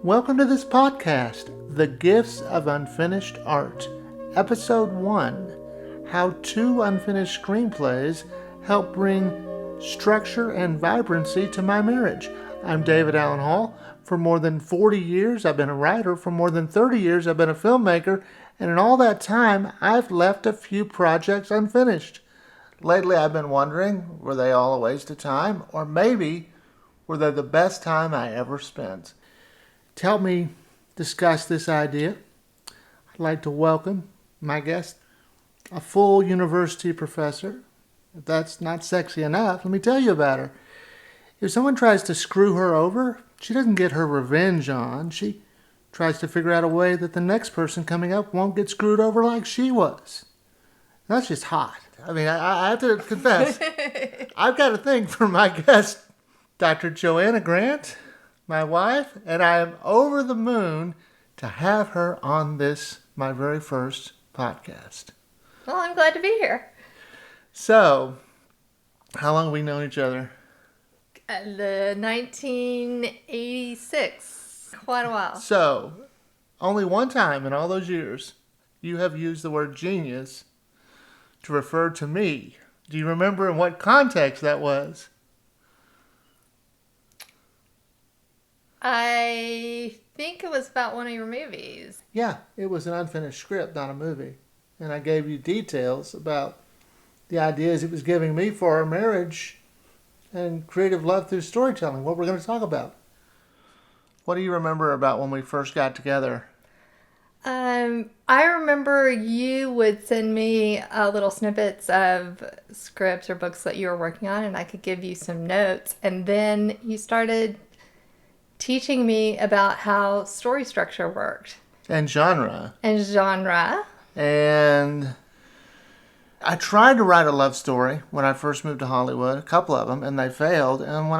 Welcome to this podcast, The Gifts of Unfinished Art, Episode 1, How 2 Unfinished Screenplays Help Bring Structure and Vibrancy to My Marriage. I'm David Allen Hall. For more than 40 years, I've been a writer. For more than 30 years, I've been a filmmaker. And in all that time, I've left a few projects unfinished. Lately, I've been wondering, were they all a waste of time? Or maybe, were they the best time I ever spent? To help me discuss this idea, I'd like to welcome my guest, a full university professor. If that's not sexy enough, let me tell you about her. If someone tries to screw her over, she doesn't get her revenge on. She tries to figure out a way that the next person coming up won't get screwed over like she was. That's just hot. I mean, I have to confess, I've got a thing for my guest, Dr. Joanna Grant, my wife, and I am over the moon to have her on this, my very first podcast. Well, I'm glad to be here. So, how long have we known each other? The 1986. Quite a while. So, only one time in all those years, you have used the word genius to refer to me. Do you remember in what context that was? I think it was about one of your movies. Yeah, it was an unfinished script, not a movie. And I gave you details about the ideas it was giving me for our marriage and creative love through storytelling, what we're going to talk about. What do you remember about when we first got together? I remember you would send me little snippets of scripts or books that you were working on, and I could give you some notes. And then you started teaching me about how story structure worked. And genre. And genre. And I tried to write a love story when I first moved to Hollywood, a couple of them, and they failed. And when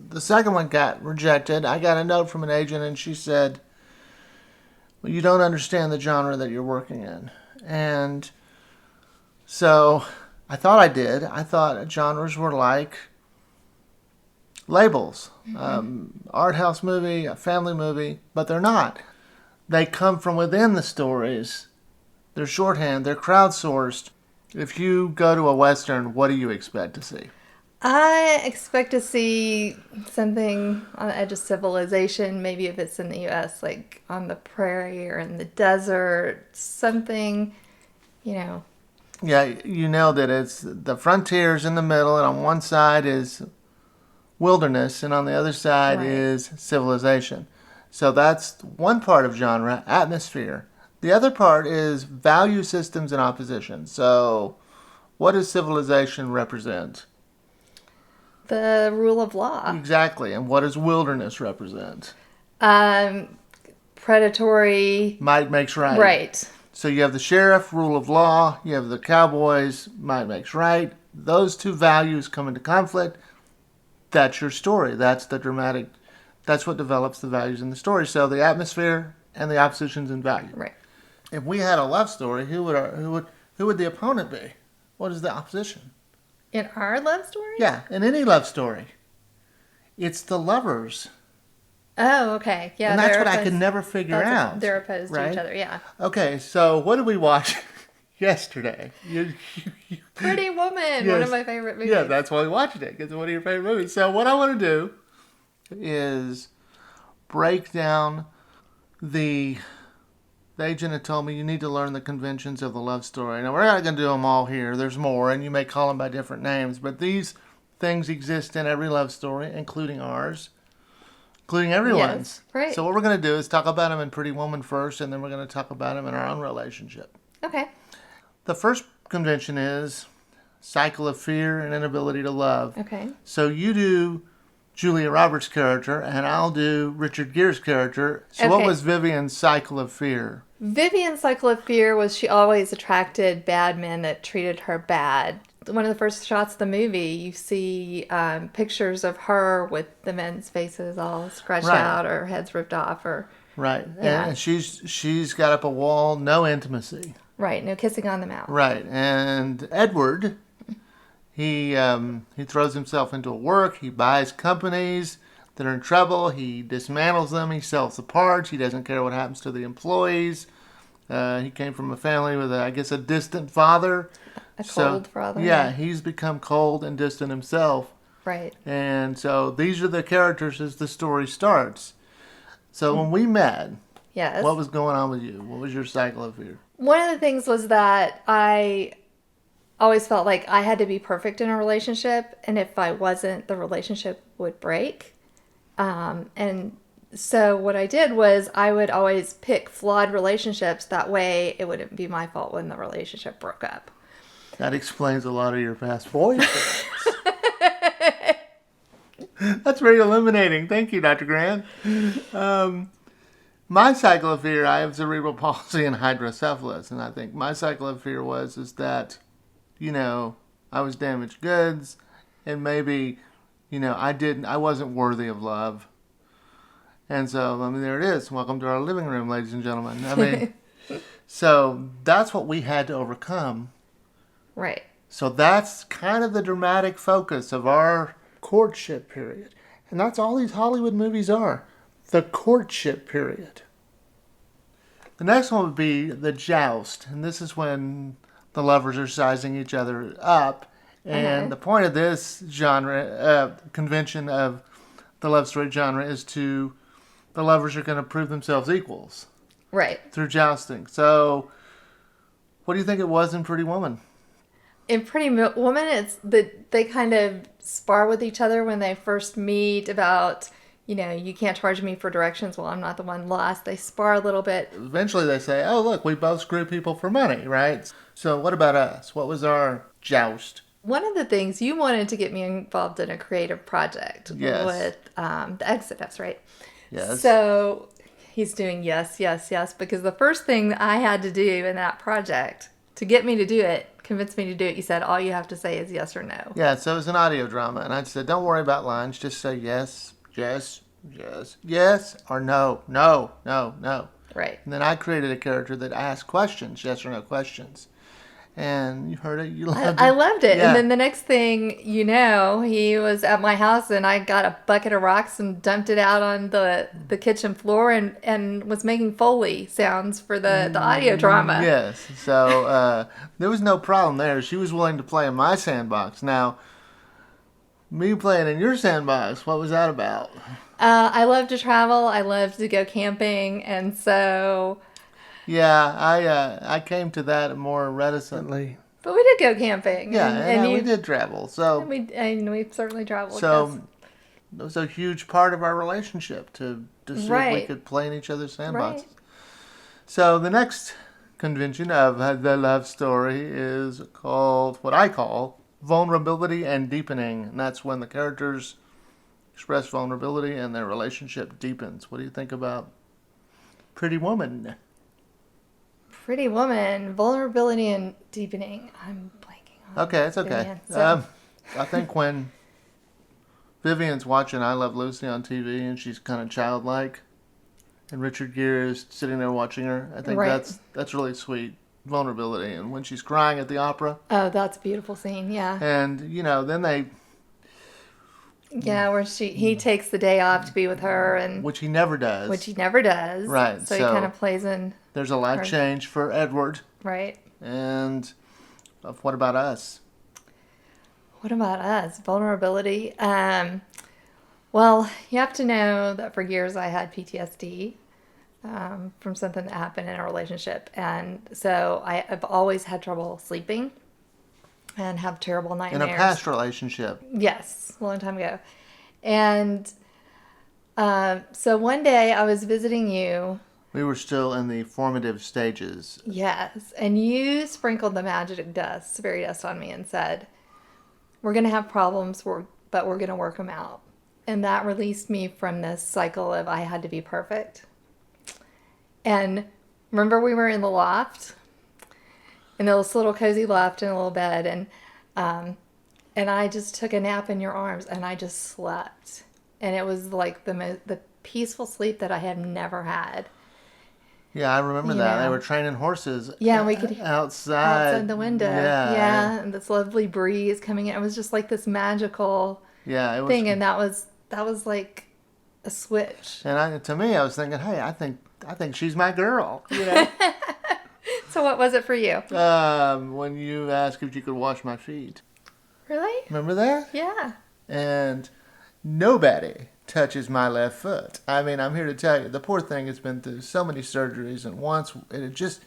the second one got rejected, I got a note from an agent, and she said, well, you don't understand the genre that you're working in. And so I thought I did. I thought genres were like labels. Art house movie, a family movie, but they're not. They come from within the stories. They're shorthand, they're crowdsourced. If you go to a Western, what do you expect to see? I expect to see something on the edge of civilization, maybe if it's in the U.S., like on the prairie or in the desert, something, Yeah, you know that it's the frontier's in the middle, and on one side is wilderness, and on the other side is civilization. So that's one part of genre, atmosphere. The other part is value systems and opposition. So what does civilization represent? The rule of law. Exactly. And what does wilderness represent? Predatory. Might makes right. Right. So you have the sheriff, rule of law. You have the cowboys, might makes right. Those two values come into conflict. That's your story. That's the dramatic. That's what develops the values in the story. So the atmosphere and the oppositions in value. Right. If we had a love story, who would the opponent be? What is the opposition? In our love story? Yeah, in any love story. It's the lovers. Oh, okay. Yeah. And that's what I could never figure out. They're opposed to each other, yeah. Okay, so what did we watch yesterday? Pretty Woman, yes. One of my favorite movies. Yeah, that's why we watched it, because it's one of your favorite movies. So what I want to do is break down the agent had told me you need to learn the conventions of the love story. Now, we're not going to do them all here. There's more, and you may call them by different names. But these things exist in every love story, including ours, including everyone's. Yes, right. So what we're going to do is talk about them in Pretty Woman first, and then we're going to talk about them in our own relationship. Okay. The first convention is cycle of fear and inability to love. Okay. So you do Julia Roberts' character, and I'll do Richard Gere's character. So what was Vivian's cycle of fear? Vivian's cycle of fear was she always attracted bad men that treated her bad. One of the first shots of the movie, you see pictures of her with the men's faces all scratched out or heads ripped off. Right. Yeah. And she's got up a wall, no intimacy. Right, no kissing on the mouth. Right. And Edward, He throws himself into work. He buys companies. that are in trouble. He dismantles them. He sells the parts. He doesn't care what happens to the employees. He came from a family with, I guess, a distant father. A cold father. Yeah, he's become cold and distant himself. Right. And so these are the characters as the story starts. So when we met, yes, what was going on with you? What was your cycle of fear? One of the things was that I always felt like I had to be perfect in a relationship, and if I wasn't, the relationship would break. And so what I did was I would always pick flawed relationships. That way it wouldn't be my fault when the relationship broke up. That explains a lot of your past boyfriends. That's very illuminating. Thank you, Dr. Grant. My cycle of fear, I have cerebral palsy and hydrocephalus, and I think my cycle of fear is that, I was damaged goods, and maybe, I wasn't worthy of love. And so, there it is. Welcome to our living room, ladies and gentlemen. So that's what we had to overcome. Right. So that's kind of the dramatic focus of our courtship period. And that's all these Hollywood movies are. The courtship period. The next one would be the joust. And this is when the lovers are sizing each other up. And the point of this genre, convention of the love story genre is the lovers are going to prove themselves equals. Right. Through jousting. So, what do you think it was in Pretty Woman? In Pretty Woman, it's they kind of spar with each other when they first meet about, you can't charge me for directions. Well, I'm not the one lost. They spar a little bit. Eventually they say, oh, look, we both screw people for money, right? So what about us? What was our joust? One of the things you wanted to get me involved in a creative project with the Exodus, right? Yes. So he's doing yes, yes, yes, because the first thing that I had to do in that project to get me to do it, convince me to do it, you said all you have to say is yes or no. Yeah, so it was an audio drama, and I said, don't worry about lines, just say yes, yes, yes, yes, or no, no, no, no. Right. And then I created a character that asked questions, yes or no questions. And you heard it, you loved it. I loved it. Yeah. And then the next thing you know, he was at my house and I got a bucket of rocks and dumped it out on the kitchen floor and was making Foley sounds for the audio drama. Yes. So there was no problem there. She was willing to play in my sandbox. Now, me playing in your sandbox, what was that about? I love to travel. I love to go camping. And so... Yeah, I came to that more reticently. But we did go camping. Yeah, and we did travel. So and we certainly traveled. So yes. It was a huge part of our relationship to see if we could play in each other's sandboxes. Right. So the next convention of the love story is called what I call vulnerability and deepening, and that's when the characters express vulnerability and their relationship deepens. What do you think about Pretty Woman? Pretty Woman, vulnerability and deepening. I'm blanking on. Okay, it's okay. Vivian, so. I think when Vivian's watching I Love Lucy on TV and she's kind of childlike, and Richard Gere is sitting there watching her, I think that's really sweet. Vulnerability. And when she's crying at the opera. Oh, that's a beautiful scene, yeah. And, then they... Yeah, where he takes the day off to be with her. And which he never does. Right. So he kind of plays in... There's a life change for Edward. Right. And what about us? What about us? Vulnerability. Well, you have to know that for years I had PTSD from something that happened in a relationship. And so I've always had trouble sleeping and have terrible nightmares. In a past relationship. Yes, a long time ago. And so one day I was visiting you. We were still in the formative stages. Yes. And you sprinkled the magic dust, fairy dust on me and said, we're going to have problems, but we're going to work them out. And that released me from this cycle of I had to be perfect. And remember we were in the loft? In this little cozy loft in a little bed. And I just took a nap in your arms and I just slept. And it was like the peaceful sleep that I have never had. Yeah, I remember that. They were training horses. Yeah, we could outside the window. Yeah, and this lovely breeze coming in. It was just like this magical thing, and that was like a switch. And to me, I was thinking, hey, I think she's my girl. You know. So what was it for you? When you asked if you could wash my feet. Really? Remember that? Yeah. And nobody touches my left foot. I mean, I'm here to tell you, the poor thing has been through so many surgeries, and once it had just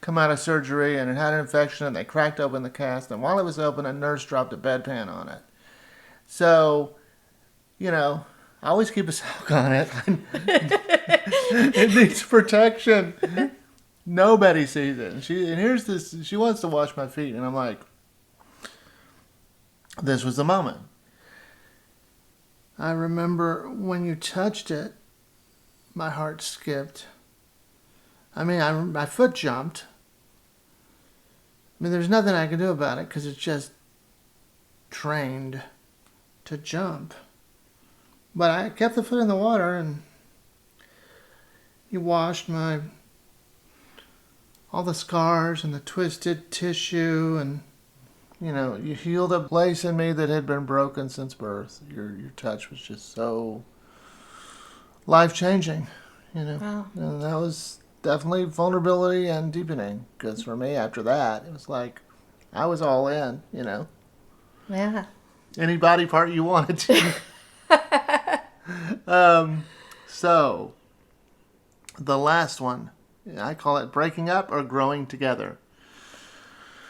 come out of surgery and it had an infection, and they cracked open the cast, and while it was open, a nurse dropped a bedpan on it. So, you know, I always keep a sock on it. It needs protection. Nobody sees it. And here's this, she wants to wash my feet, and I'm like, this was the moment. I remember when you touched it, my heart skipped. I mean, my foot jumped. I mean, there's nothing I can do about it because it's just trained to jump. But I kept the foot in the water, and you washed all the scars and the twisted tissue, and you know, you healed a place in me that had been broken since birth. Your touch was just so life-changing, you know. Wow. And that was definitely vulnerability and deepening. Because for me, after that, it was like I was all in, you know. Yeah. Any body part you wanted to. So, the last one, I call it breaking up or growing together.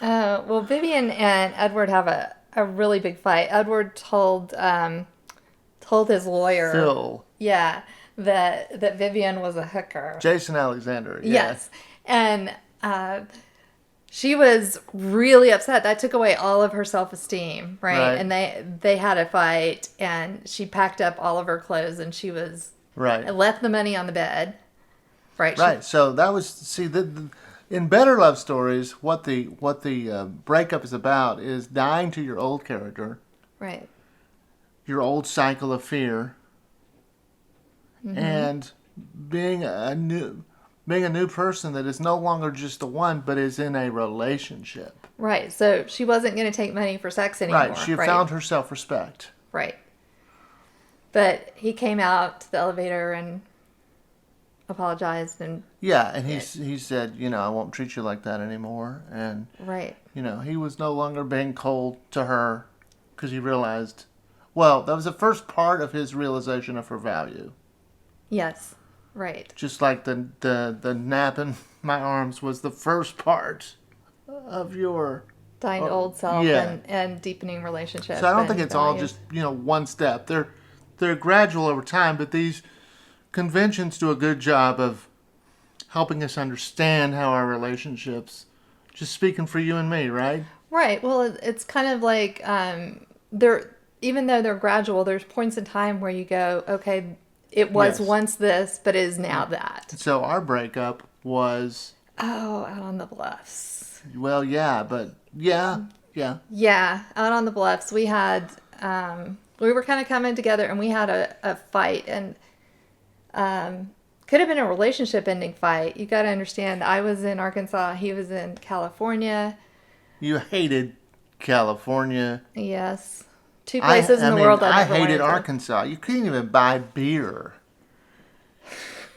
Well, Vivian and Edward have a really big fight. Edward told his lawyer, Phil. yeah, that Vivian was a hooker. Jason Alexander. Yeah. Yes, and she was really upset. That took away all of her self-esteem, right? And they had a fight, and she packed up all of her clothes, and she was left the money on the bed, right? Right. So that was in better love stories, what the breakup is about is dying to your old character, right? Your old cycle of fear, and being a new person that is no longer just the one, but is in a relationship. Right. So she wasn't going to take money for sex anymore. Right. She found her self-respect. Right. But he came out to the elevator and apologized and he said, you know, I won't treat you like that anymore, and you know, he was no longer being cold to her because he realized, well, that was the first part of his realization of her value. Yes, right. Just like the nap in my arms was the first part of your dying to old self and deepening relationships. So I don't think it's all just, you know, one step. They're gradual over time, but these conventions do a good job of helping us understand how our relationships, just speaking for you and me, right? Right. Well, it's kind of like even though they're gradual, there's points in time where you go, okay, it was once this, but it is now that. So our breakup was... out on the bluffs. Well, yeah, but yeah. Yeah, out on the bluffs. We had, we were kind of coming together, and we had a fight, and could have been a relationship ending fight. You got to understand, I was in Arkansas, he was in California. You hated California. Yes. Two places in the world I hated Arkansas. You couldn't even buy beer.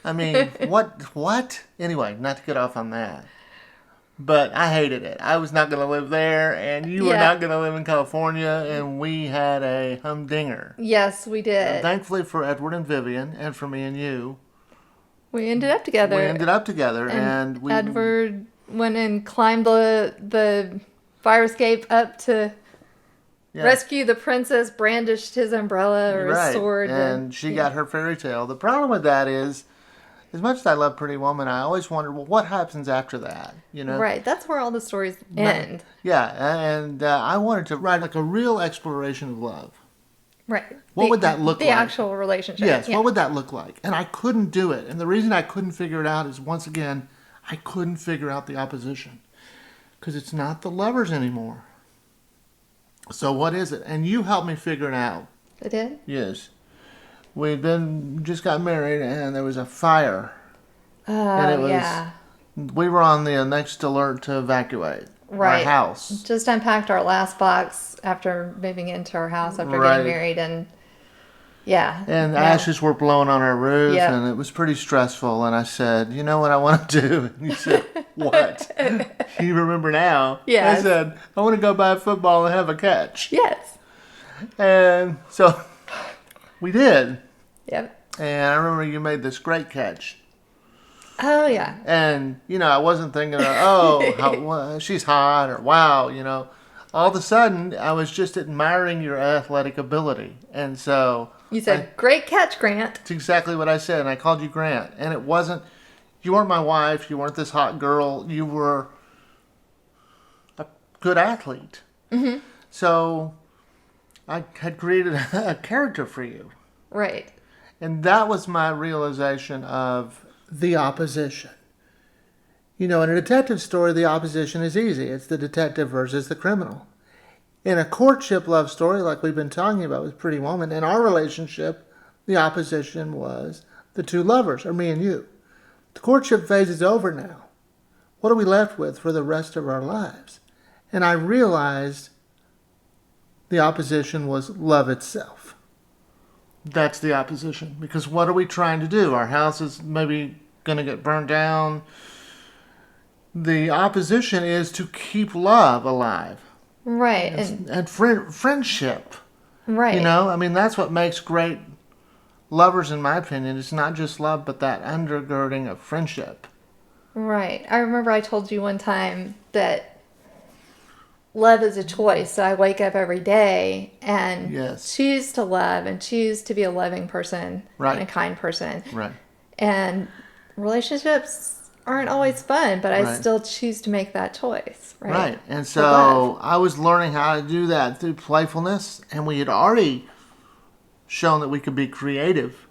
I mean, what? Anyway, not to get off on that. But I hated it. I was not going to live there, and you were not going to live in California, and we had a humdinger. Yes, we did. And thankfully for Edward and Vivian, and for me and you, we ended up together. And Edward went and climbed the fire escape up to rescue the princess, brandished his umbrella or his sword. And she got her fairy tale. The problem with that is, as much as I love Pretty Woman, I always wondered, well, what happens after that? You know, right? That's where all the stories end. Yeah, and I wanted to write like a real exploration of love. Right. What would that look like? The actual relationship. Yes. Yeah. What would that look like? And I couldn't do it. And the reason I couldn't figure it out is, once again, I couldn't figure out the opposition, because it's not the lovers anymore. So what is it? And you helped me figure it out. I did? Yes. Just got married, and there was a fire. We were on the next alert to evacuate our house. Just unpacked our last box after moving into our house after getting married, and Yeah. And No. ashes were blowing on our roof, Yep. and it was pretty stressful. And I said, you know what I want to do? And you said, what? You remember now? Yes. I said, I want to go buy a football and have a catch. Yes. And so we did. Yep. And I remember you made this great catch. Oh, yeah. And, I wasn't thinking, well, she's hot, or wow, All of a sudden, I was just admiring your athletic ability. And so... You said, great catch, Grant. That's exactly what I said, and I called you Grant. And it wasn't... You weren't my wife, you weren't this hot girl, you were a good athlete. Mm-hmm. So, I had created a character for you. Right. And that was my realization of the opposition. In a detective story, the opposition is easy. It's the detective versus the criminal. In a courtship love story, like we've been talking about with Pretty Woman, in our relationship, the opposition was the two lovers, or me and you. The courtship phase is over now. What are we left with for the rest of our lives? And I realized the opposition was love itself. That's the opposition. Because what are we trying to do? Our house is maybe going to get burned down. The opposition is to keep love alive. Right. And friendship. Right. That's what makes great lovers, in my opinion. It's not just love, but that undergirding of friendship. Right. I remember I told you one time that love is a choice. So I wake up every day and choose to love and choose to be a loving person and a kind person. Right. And relationships aren't always fun, but I still choose to make that choice. Right. And so I was learning how to do that through playfulness, and we had already shown that we could be creative.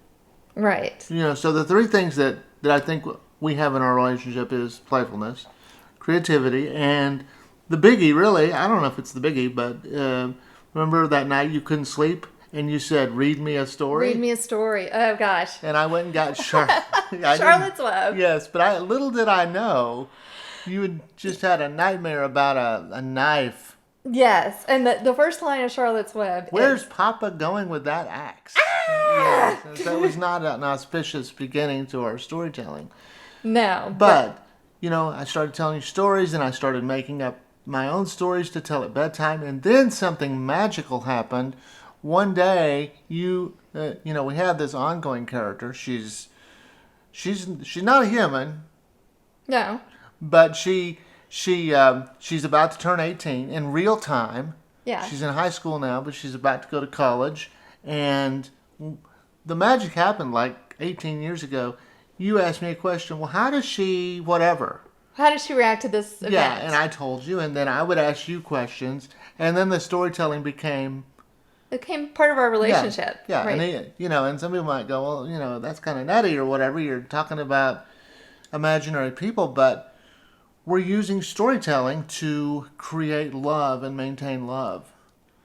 Right. So the three things that I think we have in our relationship is playfulness, creativity, and the biggie, really, I don't know if it's the biggie, but remember that night you couldn't sleep and you said, read me a story? Read me a story. Oh, gosh. And I went and got Charlotte's Web. Yes, but little did I know you had just had a nightmare about a knife. Yes, and the first line of Charlotte's Web Where's Papa going with that axe? Ah! Yes, that was not an auspicious beginning to our storytelling. No. But, I started telling you stories, and I started making up my own stories to tell at bedtime, and then something magical happened. One day, we have this ongoing character. She's not a human. No. But she's about to turn 18 in real time. Yeah. She's in high school now, but she's about to go to college. And the magic happened like 18 years ago. You asked me a question. Well, how does she whatever? How does she react to this event? Yeah, and I told you, and then I would ask you questions, and then the storytelling became... It became part of our relationship. Yeah, right. And some people might go, well, that's kind of nutty or whatever. You're talking about imaginary people, but we're using storytelling to create love and maintain love.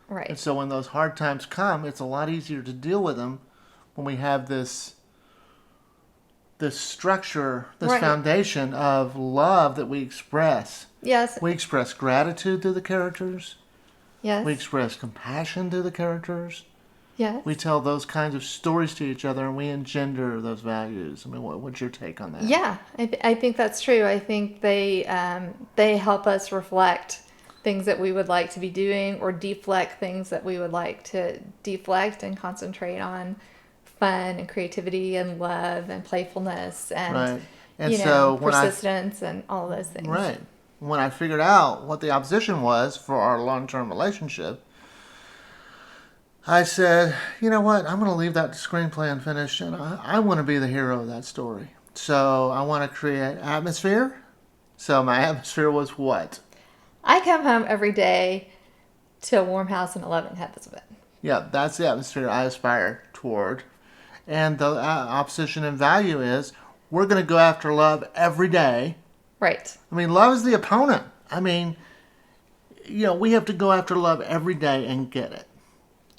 Right. And so when those hard times come, it's a lot easier to deal with them when we have this structure, this foundation of love that we express. Yes. We express gratitude through the characters. Yes. We express compassion through the characters. Yes. We tell those kinds of stories to each other, and we engender those values. I mean, what's your take on that? Yeah, I think that's true. I think they help us reflect things that we would like to be doing, or deflect things that we would like to deflect, and concentrate on fun and creativity and love and playfulness and, persistence and all those things. Right. When I figured out what the opposition was for our long-term relationship, I said, you know what, I'm going to leave that screenplay unfinished, and I want to be the hero of that story. So I want to create atmosphere. So my atmosphere was what? I come home every day to a warm house and a loving husband. Yeah, that's the atmosphere I aspire toward. And the opposition in value is we're going to go after love every day. Right. I mean, love is the opponent. I mean, we have to go after love every day and get it.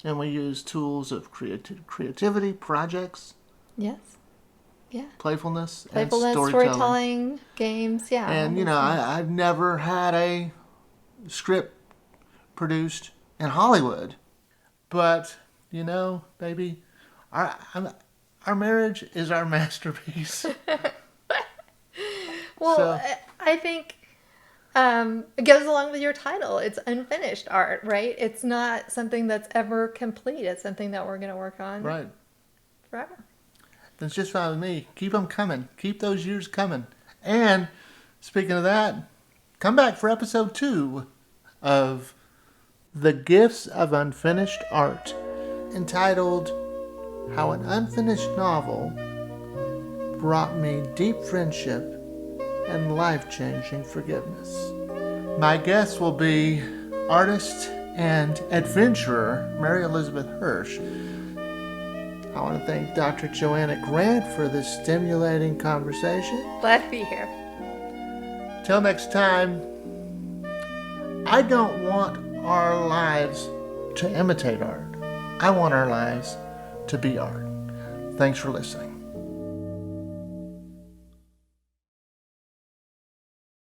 And we use tools of creativity, projects. Yes. Yeah. Playfulness, and storytelling, games, yeah. And, I've never had a script produced in Hollywood. But, baby, Our marriage is our masterpiece. Well, So- I think it goes along with your title. It's unfinished art, right? It's not something that's ever complete. It's something that we're going to work on Right. forever. That's just fine with me. Keep them coming. Keep those years coming. And speaking of that, come back for episode 2 of The Gifts of Unfinished Art, entitled How an Unfinished Novel Brought Me Deep Friendship and Life-Changing Forgiveness. My guest will be artist and adventurer Mary Elizabeth Hirsch. I want to thank Dr. Joanna Grant for this stimulating conversation. Glad to be here. Till next time, I don't want our lives to imitate art. I want our lives to be art. Thanks for listening.